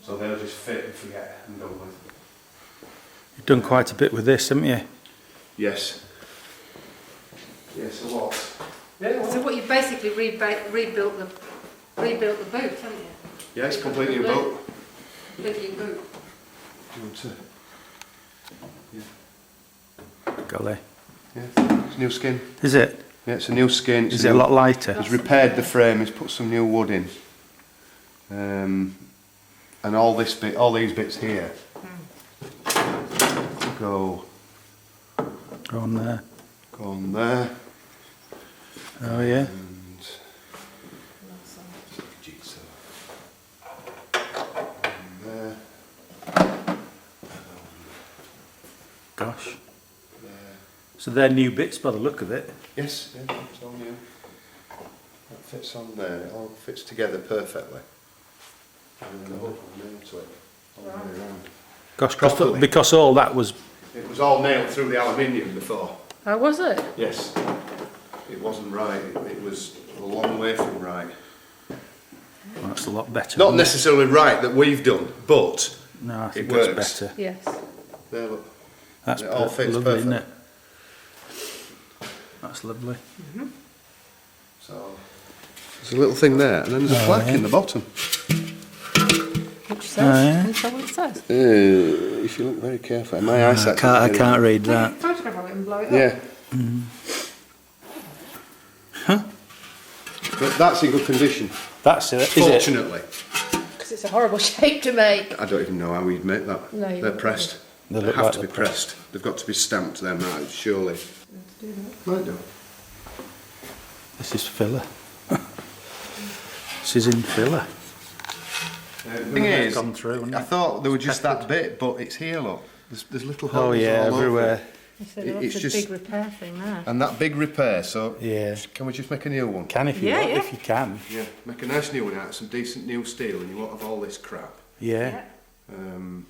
So they'll just fit and forget and go with. You've done quite a bit with this, haven't you? Yes. Yes, a lot. Yeah, well. So what, you basically rebuilt the boot, haven't you? Yes, completely new boat. Completely new boot. Do you want to? Yeah. Golly. Yeah, it's new skin. Is it? Yeah, it's a new skin. Is it a lot lighter? He's repaired the frame. He's put some new wood in. And all these bits here go on there. Go on there. Oh yeah. And jigsaw. And there. Gosh. There. So they're new bits by the look of it. Yes, yeah, it's all new. That fits on there. It all fits together perfectly. And then the hook will nail to it all the way around. Gosh, because all that was... It was all nailed through the aluminium before. Oh, was it? Yes. It wasn't right. It was a long way from right. Well, that's a lot better. Not necessarily right that we've done, but no, I think it works that's better. Yes. There, look. That's it all fits lovely, perfect. isn't it? That's lovely. So there's a little thing there, and then there's a plaque in the bottom. Which says? Can you tell what it says? If you look very carefully, my eyesight. I can't read that. Photograph of it and blow it up. Yeah. Huh? But that's in good condition. That's it. Is it? Fortunately. Because it's a horrible shape to make. I don't even know how we'd make that. No, you they're wouldn't. pressed. They They look have like to be they're pressed. They've got to be stamped. Them out, surely. Might do. This is filler. This is in filler. The thing is, gone through, I thought they were just that bit, but it's here, look. There's little holes Oh yeah, all everywhere. over. You said it's a big repair thing there. And that big repair, so Yeah. can we just make a new one? Can if you Yeah, want, yeah. if you can. Yeah, make a nice new one out of some decent new steel, and you won't have all this crap. Yeah. And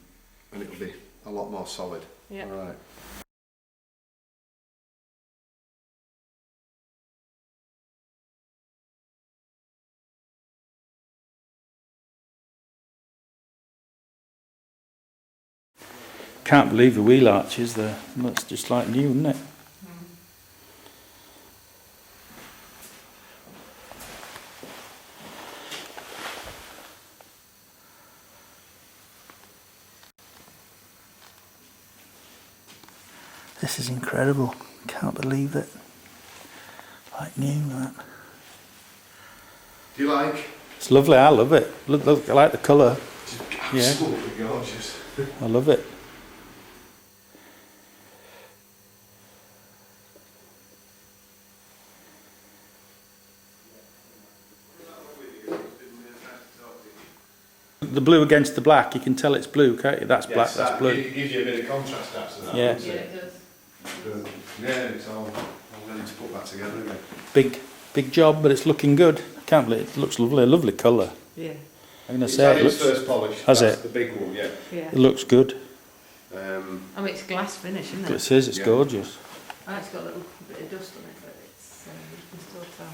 it'll be a lot more solid. Yeah. All right. Can't believe the wheel arches. Looks just like new, isn't it? This is incredible. Can't believe it. Like new, that. Do you like? It's lovely. I love it. Look, I like the colour. Yeah. Absolutely gorgeous. I love it. The blue against the black, you can tell it's blue, can't you? That's black, that's blue. It gives you a bit of contrast after that. Yeah. doesn't Yeah, it? it does. Yeah, it's all ready to put that together again. Big job, but it's looking good. I can't believe it. It looks lovely. A lovely colour. Yeah. I'm gonna It's say had it its looks. first polish. Has That's it? the big one, yeah. Yeah. It looks good. I mean, it's glass finish, isn't It it? says it's Yeah. gorgeous. Oh, it's got a little bit of dust on it, but it's, you can still tell.